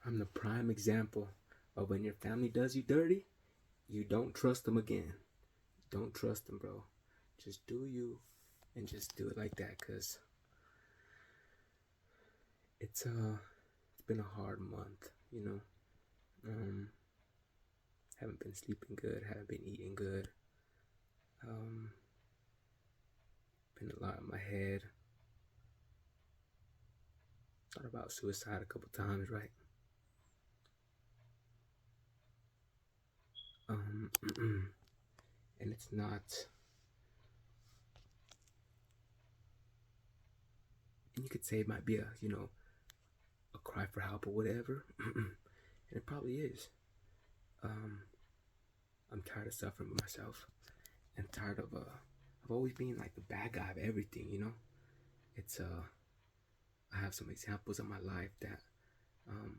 I'm the prime example of when your family does you dirty, you don't trust them again. Don't trust them, bro. Just do you, and just do it like that, cause it's been a hard month, you know. Um, haven't been sleeping good, haven't been eating good. Um, been a lot in my head. Thought about suicide a couple times, right? Um, and it's not. And you could say it might be a cry for help or whatever, and it probably is. Um, I'm tired of suffering by myself, and tired of always being like the bad guy of everything. It's I have some examples in my life that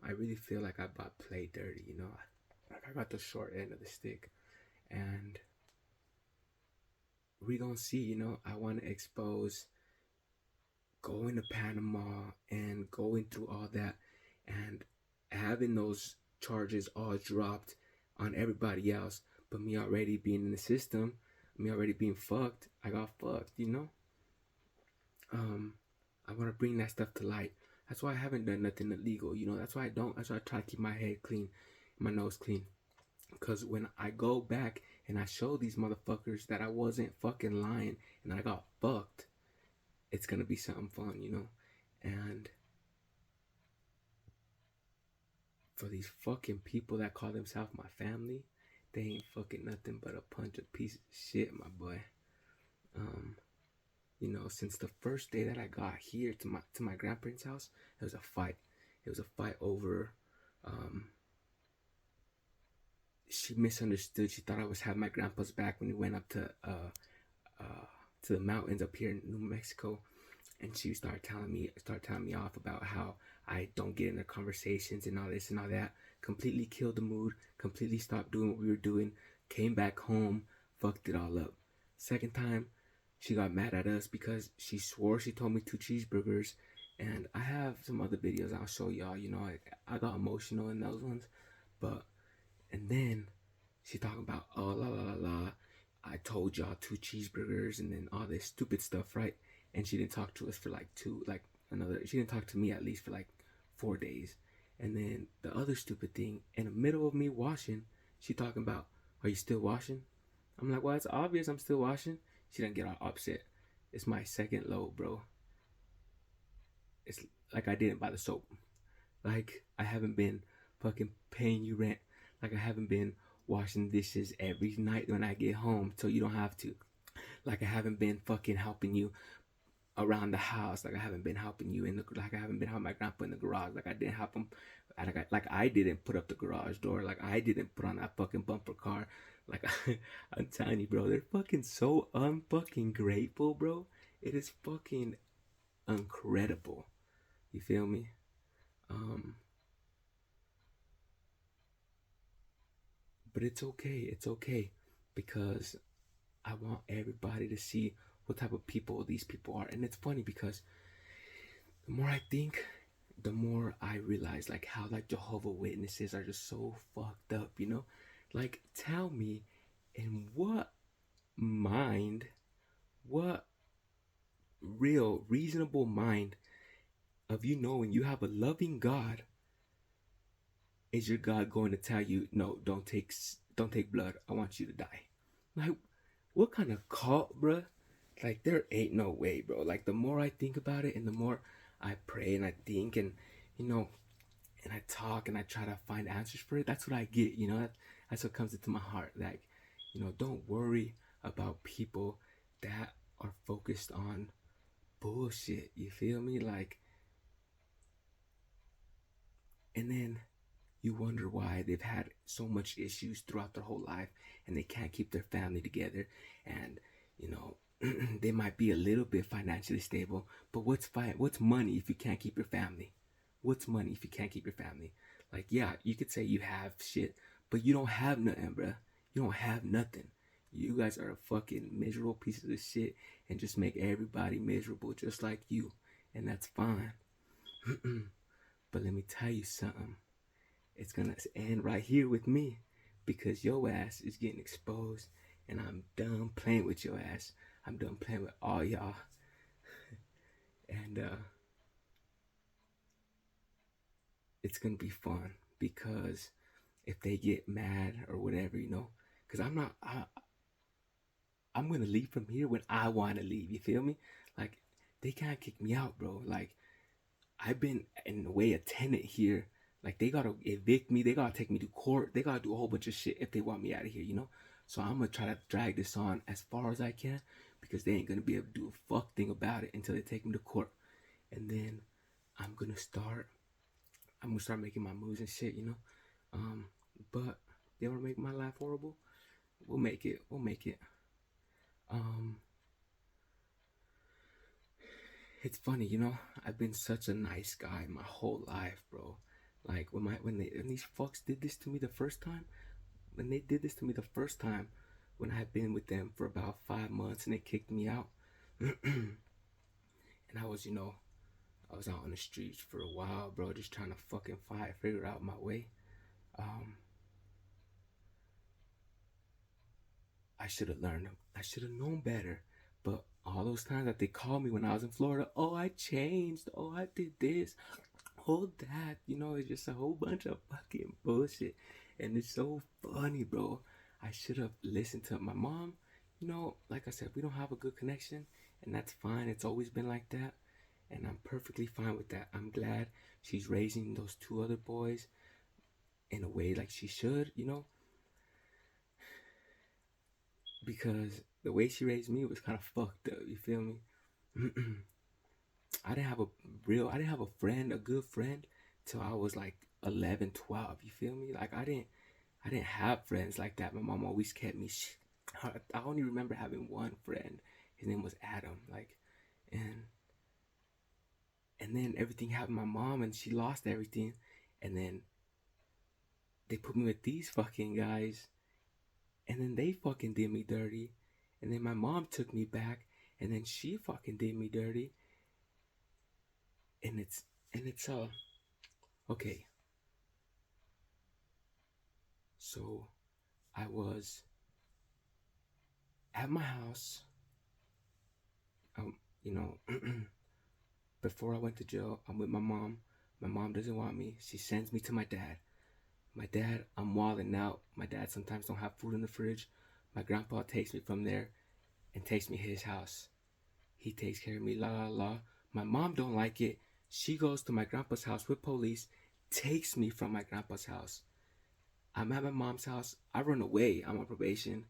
I really feel like I got played dirty. Like I got the short end of the stick, and we gonna see. I want to expose going to Panama and going through all that, and having those charges all dropped on everybody else, but me already being in the system, me already being fucked. I got fucked. Um, I want to bring that stuff to light. That's why I haven't done nothing illegal. That's why I don't. That's why I try to keep my head clean, my nose clean. Because when I go back and I show these motherfuckers that I wasn't fucking lying and I got fucked, it's gonna be something fun. And for these fucking people that call themselves my family, they ain't fucking nothing but a bunch of pieces of shit, my boy. Um, since the first day that I got here to my grandparents' house, it was a fight. It was a fight over. Um, she misunderstood. She thought I was having my grandpa's back when we went up uh, to the mountains up here in New Mexico, and she started telling me off about how I don't get in their conversations and all this and all that. Completely killed the mood. Completely stopped doing what we were doing. Came back home, fucked it all up. Second time, she got mad at us because she swore she told me 2 cheeseburgers, and I have some other videos I'll show y'all. I got emotional in those ones, but and then she talking about, oh, la la la la, I told y'all 2 cheeseburgers and then all this stupid stuff, right? And she didn't talk to us for she didn't talk to me at least for like 4 days. And then the other stupid thing, in the middle of me washing, she talking about, are you still washing? I'm like, well, it's obvious I'm still washing. She didn't get all upset. It's my second load, bro. It's like I didn't buy the soap. Like I haven't been fucking paying you rent. Like I haven't been washing dishes every night when I get home so you don't have to. Like I haven't been fucking helping you around the house. Like I haven't been helping you like I haven't been helping my grandpa in the garage. Like I didn't help him. Like I didn't put up the garage door. Like I didn't put on that fucking bumper car. Like I'm telling you, bro, they're fucking so unfucking grateful, bro. It is fucking incredible. You feel me? Um, but it's okay. It's okay because I want everybody to see what type of people these people are. And it's funny because the more I think, the more I realize like how like Jehovah Witnesses are just so fucked up. Like tell me in mind, what real reasonable mind of you knowing you have a loving God is your God going to tell you, no, don't take blood. I want you to die. Like, what kind of cult, bruh? Like, there ain't no way, bro. Like, the more I think about it and the more I pray and I think and, you know, and I talk and I try to find answers for it, that's what I get. That's what comes into my heart. Like, don't worry about people that are focused on bullshit. You feel me? Like, and then you wonder why they've had so much issues throughout their whole life and they can't keep their family together. And, you know, they might be a little bit financially stable, but what's money if you can't keep your family? What's money if you can't keep your family? Like, yeah, you could say you have shit, but you don't have nothing, bruh. You don't have nothing. You guys are fucking miserable pieces of shit and just make everybody miserable just like you. And that's fine. But let me tell you something. it's gonna end right here with me because your ass is getting exposed, and I'm done playing with your ass. I'm done playing with all y'all, and it's gonna be fun because if they get mad or whatever, because I'm gonna leave from here when I want to leave. You feel me? Like they can't kick me out, bro. Like I've been in a way a tenant here. Like they gotta evict me. They gotta take me to court. They gotta do a whole bunch of shit if they want me out of here. So I'm gonna try to drag this on as far as I can because they ain't gonna be able to do a fuck thing about it until they take me to court. And then I'm gonna start. I'm gonna start making my moves and shit. Um, but they wanna make my life horrible. We'll make it. We'll make it. Um, it's funny. I've been such a nice guy my whole life, bro. Like when these fucks did this to me the first time, when they did this to me the first time, when I had been with them for about 5 months and they kicked me out, and I was out on the streets for a while, bro, just trying to fucking figure out my way. Um, I should have learned. I should have known better. But all those times that they called me when I was in Florida, oh, I changed. Oh, I did this. Oh, that. It's just a whole bunch of fucking bullshit. And it's so funny, bro. I should have listened to my mom. Like I said, we don't have a good connection. And that's fine. It's always been like that. And I'm perfectly fine with that. I'm glad she's raising those two other boys in a way like she should. Because the way she raised me was kind of fucked up. You feel me? I didn't have a friend, a good friend, till I was like 11, 12. You feel me? Like I didn't have friends like that. My mom always kept me. I only remember having one friend. His name was Adam. Like, and then everything happened to my mom, and she lost everything, and then they put me with these fucking guys, and then they fucking did me dirty, and then my mom took me back, and then she fucking did me dirty, and it's okay. So I was at my house, um, you know, before I went to jail. I'm with my mom. My mom doesn't want me. She sends me to my dad. My dad, I'm wilding out. My dad sometimes don't have food in the fridge. My grandpa takes me from there and takes me to his house. He takes care of me, la la la. My mom don't like it. She goes to my grandpa's house with police, takes me from my grandpa's house. I'm at my mom's house. I run away. I'm on probation.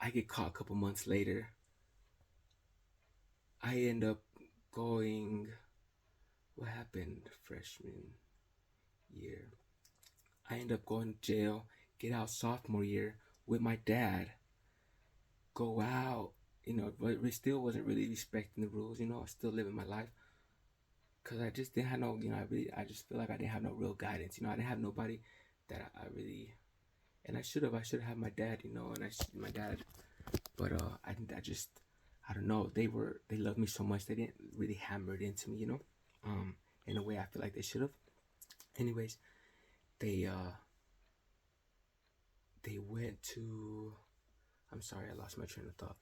I get caught a couple months later. I end up going. What happened freshman year? I end up going to jail. Get out sophomore year with my dad. Go out. But we still wasn't really respecting the rules. I was still living my life. Cause I just didn't have no. I just feel like I didn't have no real guidance. I didn't have nobody that I really. And I should have. I should have had my dad. And my dad. But I don't know. They loved me so much. They didn't really hammer it into me. In a way I feel like they should have. Anyways, they went to. I'm sorry, I lost my train of thought.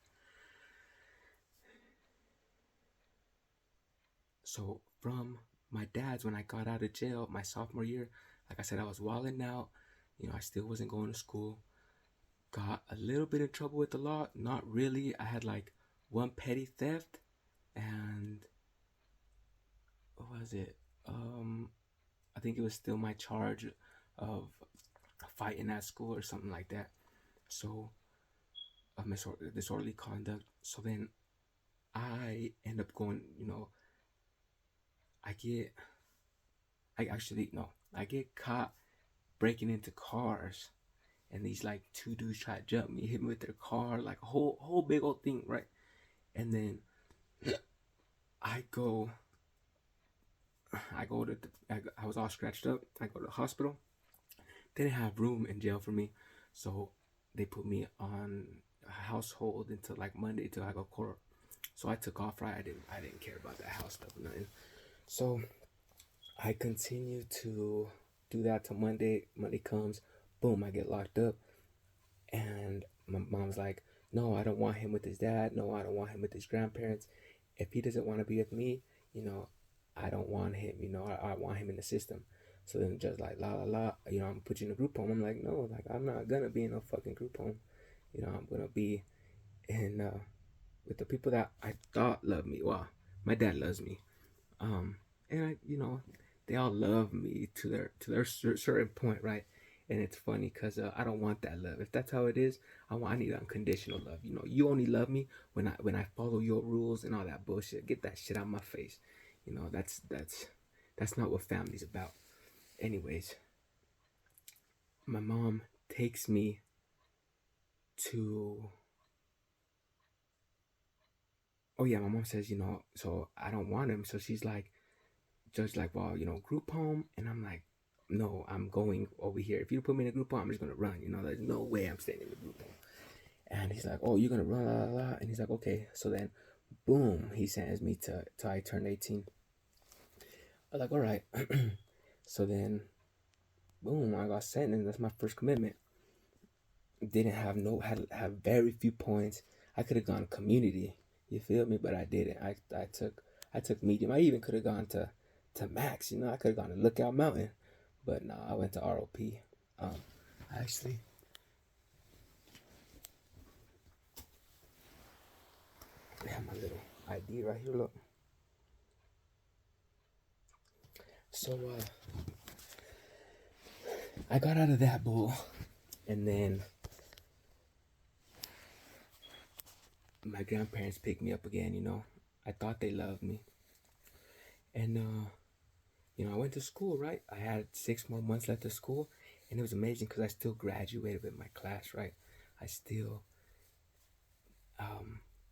So from my dad's, when I got out of jail my sophomore year, like I said, I was wilding out. I still wasn't going to school. Got a little bit in trouble with the law. Not really. I had like one petty theft, and what was it? I think it was still my charge of fighting at school or something like that. So, disorderly conduct. So then I end up going. I get. I actually no. I get caught breaking into cars, and these like two dudes try to jump me, hit me with their car, like a whole big old thing, right? And then I go. I was all scratched up. I go to the hospital. They didn't have room in jail for me, so they put me on a household until like Monday till I go to court. So I took off. Right, I didn't care about that house stuff or nothing. So I continue to do that till Monday. Monday comes, boom, I get locked up. And my mom's like, no, I don't want him with his dad. No, I don't want him with his grandparents. If he doesn't want to be with me, you know, I don't want him. I want him in the system. So then the judge like, la la la, I'm gonna put you in a group home. I'm like, no, like I'm not gonna be in a fucking group home. I'm gonna be in with the people that I thought loved me. Well, my dad loves me. And they all love me to their certain point, right? And it's funny because I don't want that love. If that's how it is, I need unconditional love. You only love me when I follow your rules and all that bullshit. Get that shit out of my face. That's not what family's about. Anyways, my mom takes me to. Oh yeah, my mom says, so I don't want him. So she's like, judge like, well, group home, and I'm like, no, I'm going over here. If you put me in a group home, I'm just gonna run. There's no way I'm staying in the group home. And he's like, oh, you're gonna run, la la la. And he's like, okay. So then, boom, he sends me to till I turn 18. I'm like, all right. So then, boom, I got sentenced. That's my first commitment. Didn't have had very few points. I could have gone community. You feel me? But I didn't. I took medium. I even could have gone to max. I could have gone to Lookout Mountain, but no, I went to ROP. Actually, I have my little ID right here. Look. So I got out of that bull, and then my grandparents picked me up again. I thought they loved me, and I went to school, right? I had 6 more months left of school, and it was amazing because I still graduated with my class, right? I still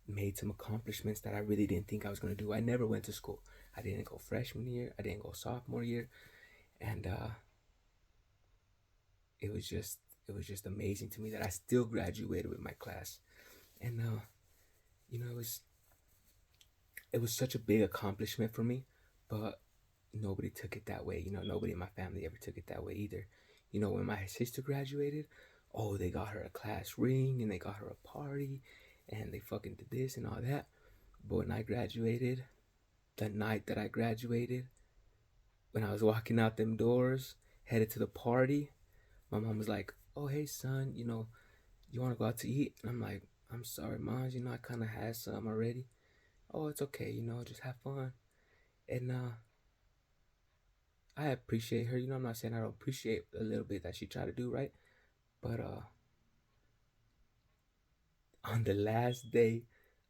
made some accomplishments that I really didn't think I was going to do. I never went to school. I didn't go freshman year. I didn't go sophomore year, and it was just amazing to me that I still graduated with my class, and it was such a big accomplishment for me, but nobody took it that way. Nobody in my family ever took it that way either. When my sister graduated, oh, they got her a class ring and they got her a party and they fucking did this and all that. But when I graduated, the night that I graduated, when I was walking out them doors, headed to the party, my mom was like, oh, hey, son, you want to go out to eat? And I'm like, I'm sorry, Mom, I kind of had some already. Oh, it's okay, just have fun. And I appreciate her. I'm not saying I don't appreciate a little bit that she tried to do, right? But on the last day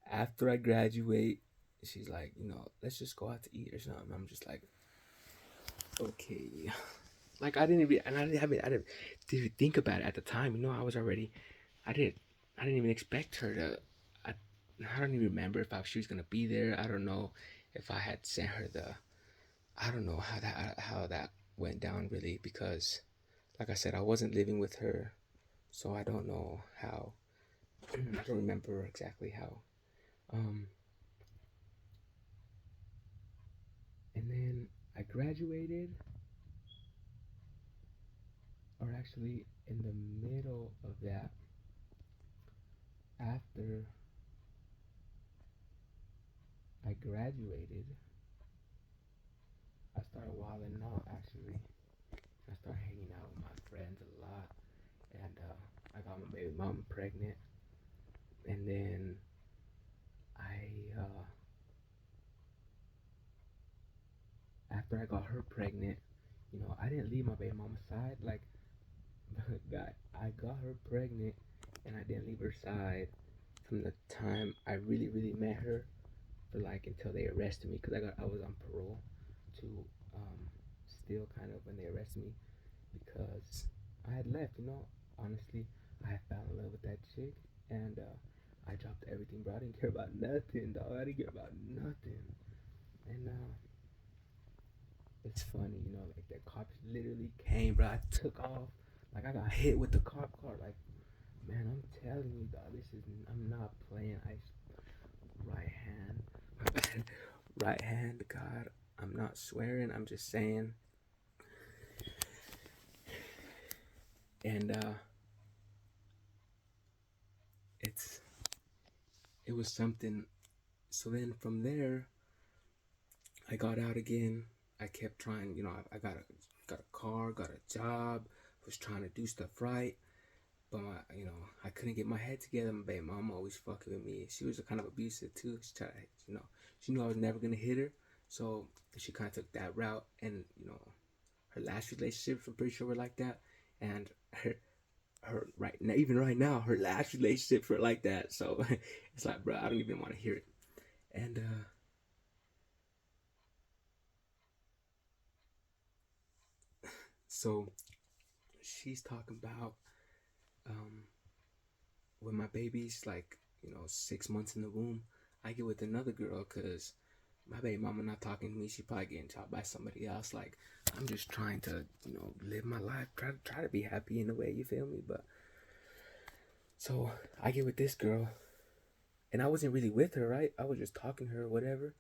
after I graduate, she's like, let's just go out to eat or something. I'm just like, okay. Like I didn't even, and didn't think about it at the time. I didn't even expect her to. I, I don't even remember if she was gonna be there. I don't know if I had sent her the. I don't know how that went down really because, like I said, I wasn't living with her, so I don't know how. I don't remember exactly how. Um, and then I graduated, or actually in the middle of that, after I graduated, I started wilding out actually. I started hanging out with my friends a lot, and I got my baby mom pregnant, and then I, after I got her pregnant, I didn't leave my baby mama's side. Like, I got her pregnant, and I didn't leave her side from the time I really, really met her for like until they arrested me because I was on parole to um, still kind of when they arrested me because I had left. Honestly, I had fell in love with that chick and I dropped everything, bro. I didn't care about nothing, dog. I didn't care about nothing. And it's funny, like the cops literally came, bro. I took off, like I got hit with the cop car. Like, man, I'm telling you, dog. I'm not playing. Right hand, right hand, God. I'm not swearing. I'm just saying. And it's it was something. So then from there, I got out again. I kept trying. I got a car, got a job, was trying to do stuff right. But I couldn't get my head together. My baby mom always fucking with me. She was kind of abusive too. She tried, she knew I was never gonna hit her, so she kind of took that route. And her last relationships, I'm pretty sure were like that. And her right now, even right now, her last relationships were like that. So it's like, bro, I don't even want to hear it. And so she's talking about um, when my baby's like 6 months in the womb, I get with another girl because my baby mama not talking to me. She probably getting taught by somebody else. Like, I'm just trying to live my life, try to be happy in a way. You feel me? But so I get with this girl, and I wasn't really with her, right? I was just talking to her, or whatever.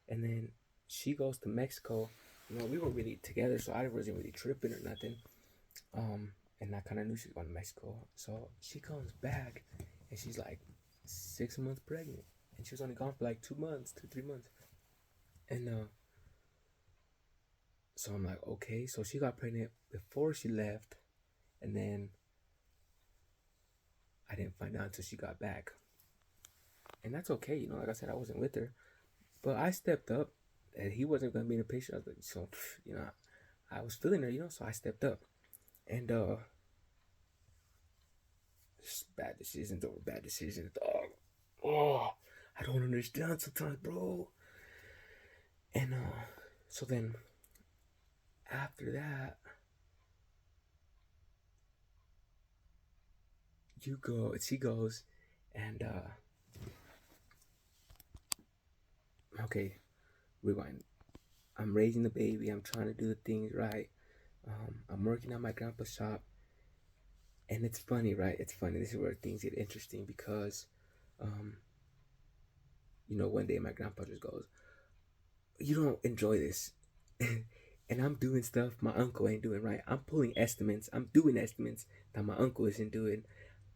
And then she goes to Mexico. We weren't really together, so I wasn't really tripping or nothing. And I kind of knew she was going to Mexico. So she comes back, and she's like 6 months pregnant, and she was only gone for like 2 months, 3 months. And so I'm like, okay. So she got pregnant before she left, and then I didn't find out until she got back. And that's okay, like I said, I wasn't with her, but I stepped up, and he wasn't gonna be in the picture. I was like, so I was feeling her, so I stepped up, and bad decisions over bad decisions, dog. Oh, I don't understand sometimes, bro. And so then after that, she goes, and okay, rewind. I'm raising the baby. I'm trying to do the things right. I'm working at my grandpa's shop, and it's funny, right? It's funny. This is where things get interesting because, um, one day my grandpa just goes, "You don't enjoy this," and I'm doing stuff my uncle ain't doing, right? I'm pulling estimates. I'm doing estimates that my uncle isn't doing.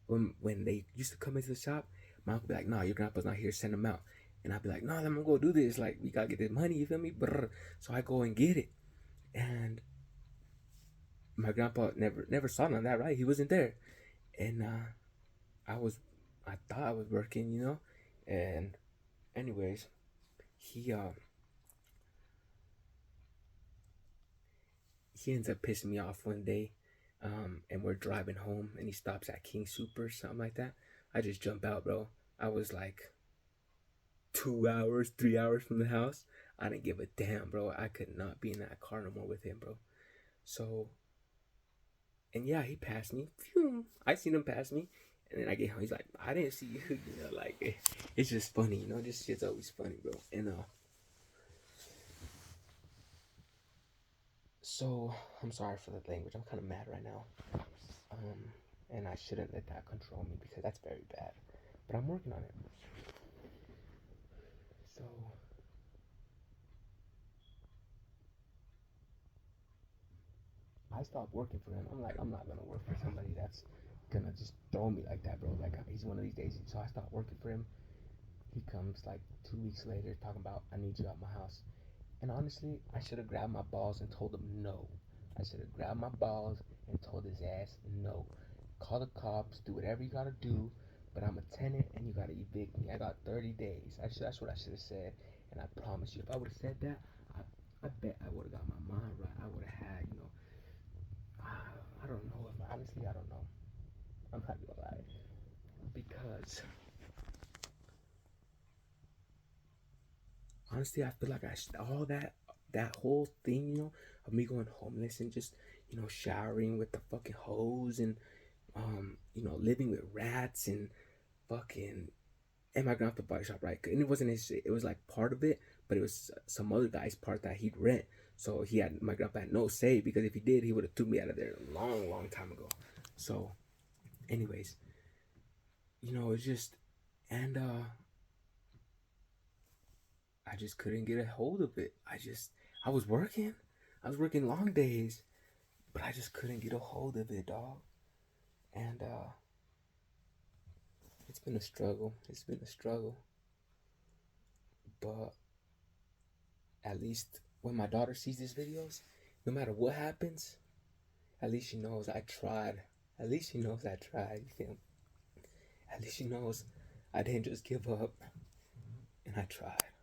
When they used to come into the shop, my uncle be like, "Nah, your grandpa's not here. Send him out." And I'd be like, "No, I'm gonna go do this. Like, we gotta get this money. You feel me?" Brr. So I go and get it, and my grandpa never saw none of that. Right? He wasn't there, and I was, I thought I was working, and anyways, he he ends up pissing me off one day, and we're driving home, and he stops at King Super, something like that. I just jump out, bro. I was like 2 hours, 3 hours from the house. I didn't give a damn, bro. I could not be in that car no more with him, bro. So, and yeah, he passed me. Phew. I seen him pass me, and then I get home. He's like, "I didn't see you." Like it's just funny, This shit's always funny, bro. And so I'm sorry for the language. I'm kind of mad right now. And I shouldn't let that control me because that's very bad. But I'm working on it. So I stopped working for him. I'm like, I'm not gonna work for somebody that's gonna just throw me like that, bro. Like he's one of these days. So I stopped working for him. He comes like 2 weeks later talking about I need you at my house. And honestly, I should have grabbed my balls and told him no. I should have grabbed my balls and told his ass no. Call the cops, do whatever you gotta do, but I'm a tenant and you gotta evict me. I got 30 days. That's what I should have said. And I promise you, if I would have said that, I bet I would have got my mind right. I would have had, I don't know. If honestly, I don't know. I'm not gonna lie, because honestly, I feel like all that whole thing, of me going homeless and just showering with the fucking hose and living with rats and fucking and my grandpa body shop, right? And it wasn't his shit. It was like part of it, but it was some other guy's part that he'd rent. So my grandpa had no say because if he did, he would have threw me out of there a long, long time ago. So, anyways, it's just, and I just couldn't get a hold of it. I was working long days, but I just couldn't get a hold of it, dog. And it's been a struggle. It's been a struggle. But at least when my daughter sees these videos, no matter what happens, at least she knows I tried. At least she knows I tried. You feel me? At least she knows I didn't just give up and I tried.